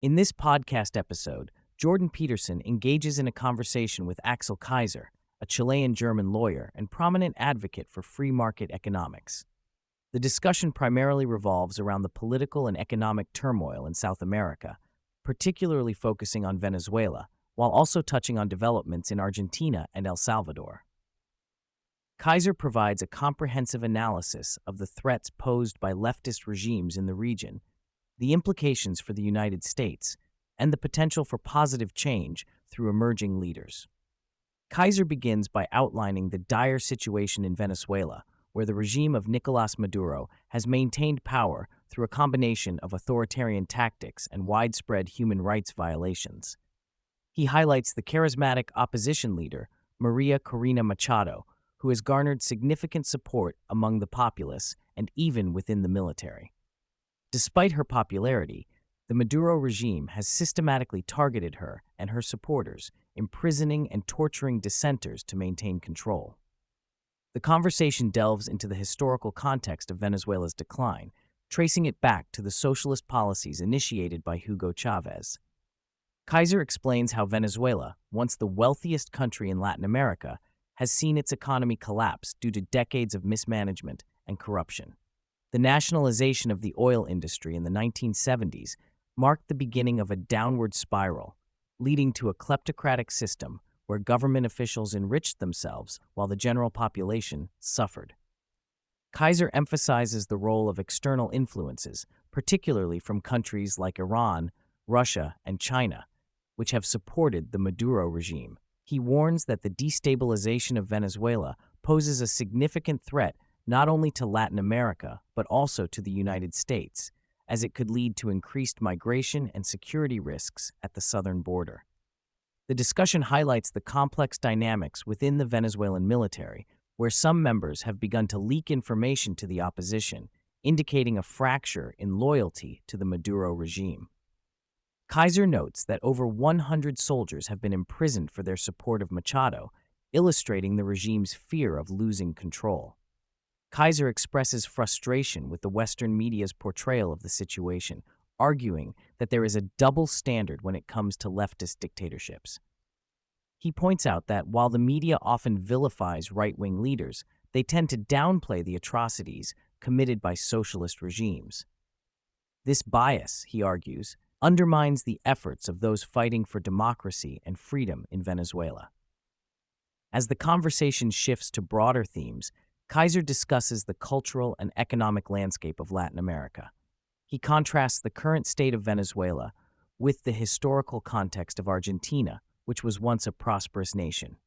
In this podcast episode, Jordan Peterson engages in a conversation with Axel Kaiser, a Chilean-German lawyer and prominent advocate for free market economics. The discussion primarily revolves around the political and economic turmoil in South America, particularly focusing on Venezuela, while also touching on developments in Argentina and El Salvador. Kaiser provides a comprehensive analysis of the threats posed by leftist regimes in the region, the implications for the United States, and the potential for positive change through emerging leaders. Kaiser begins by outlining the dire situation in Venezuela, where the regime of Nicolás Maduro has maintained power through a combination of authoritarian tactics and widespread human rights violations. He highlights the charismatic opposition leader, Maria Corina Machado, who has garnered significant support among the populace and even within the military. Despite her popularity, the Maduro regime has systematically targeted her and her supporters, imprisoning and torturing dissenters to maintain control. The conversation delves into the historical context of Venezuela's decline, tracing it back to the socialist policies initiated by Hugo Chávez. Kaiser explains how Venezuela, once the wealthiest country in Latin America, has seen its economy collapse due to decades of mismanagement and corruption. The nationalization of the oil industry in the 1970s marked the beginning of a downward spiral, leading to a kleptocratic system where government officials enriched themselves while the general population suffered. Kaiser emphasizes the role of external influences, particularly from countries like Iran, Russia, and China, which have supported the Maduro regime. He warns that the destabilization of Venezuela poses a significant threat not only to Latin America, but also to the United States, as it could lead to increased migration and security risks at the southern border. The discussion highlights the complex dynamics within the Venezuelan military, where some members have begun to leak information to the opposition, indicating a fracture in loyalty to the Maduro regime. Kaiser notes that over 100 soldiers have been imprisoned for their support of Machado, illustrating the regime's fear of losing control. Kaiser expresses frustration with the Western media's portrayal of the situation, arguing that there is a double standard when it comes to leftist dictatorships. He points out that while the media often vilifies right-wing leaders, they tend to downplay the atrocities committed by socialist regimes. This bias, he argues, undermines the efforts of those fighting for democracy and freedom in Venezuela. As the conversation shifts to broader themes, Kaiser discusses the cultural and economic landscape of Latin America. He contrasts the current state of Venezuela with the historical context of Argentina, which was once a prosperous nation.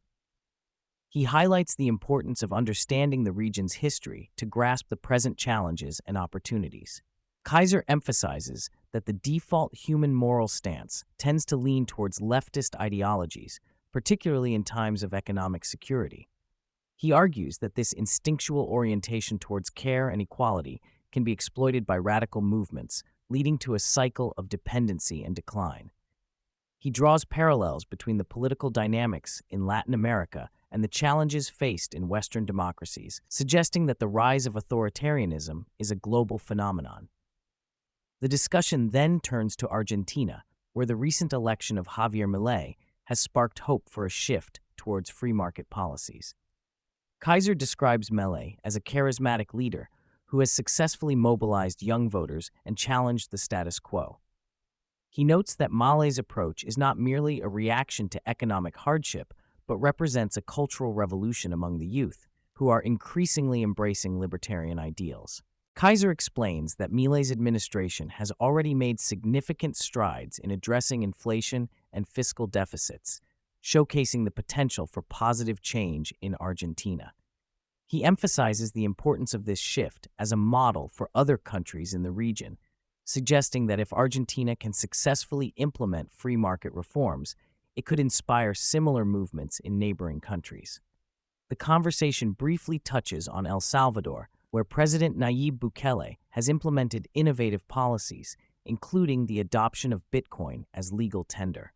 He highlights the importance of understanding the region's history to grasp the present challenges and opportunities. Kaiser emphasizes that the default human moral stance tends to lean towards leftist ideologies, particularly in times of economic security. He argues that this instinctual orientation towards care and equality can be exploited by radical movements, leading to a cycle of dependency and decline. He draws parallels between the political dynamics in Latin America and the challenges faced in Western democracies, suggesting that the rise of authoritarianism is a global phenomenon. The discussion then turns to Argentina, where the recent election of Javier Milei has sparked hope for a shift towards free market policies. Kaiser describes Milei as a charismatic leader who has successfully mobilized young voters and challenged the status quo. He notes that Milei's approach is not merely a reaction to economic hardship, but represents a cultural revolution among the youth, who are increasingly embracing libertarian ideals. Kaiser explains that Milei's administration has already made significant strides in addressing inflation and fiscal deficits, showcasing the potential for positive change in Argentina. He emphasizes the importance of this shift as a model for other countries in the region, suggesting that if Argentina can successfully implement free market reforms, it could inspire similar movements in neighboring countries. The conversation briefly touches on El Salvador, where President Nayib Bukele has implemented innovative policies, including the adoption of Bitcoin as legal tender.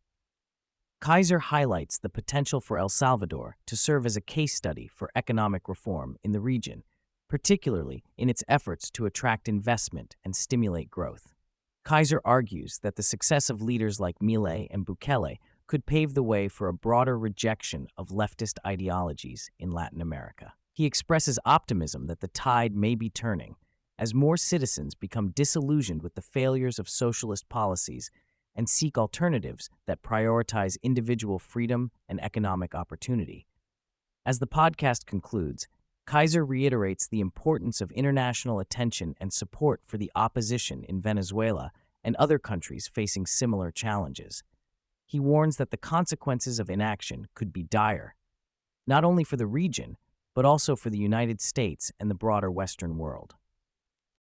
Kaiser highlights the potential for El Salvador to serve as a case study for economic reform in the region, particularly in its efforts to attract investment and stimulate growth. Kaiser argues that the success of leaders like Milei and Bukele could pave the way for a broader rejection of leftist ideologies in Latin America. He expresses optimism that the tide may be turning as more citizens become disillusioned with the failures of socialist policies and seek alternatives that prioritize individual freedom and economic opportunity. As the podcast concludes, Kaiser reiterates the importance of international attention and support for the opposition in Venezuela and other countries facing similar challenges. He warns that the consequences of inaction could be dire, not only for the region, but also for the United States and the broader Western world.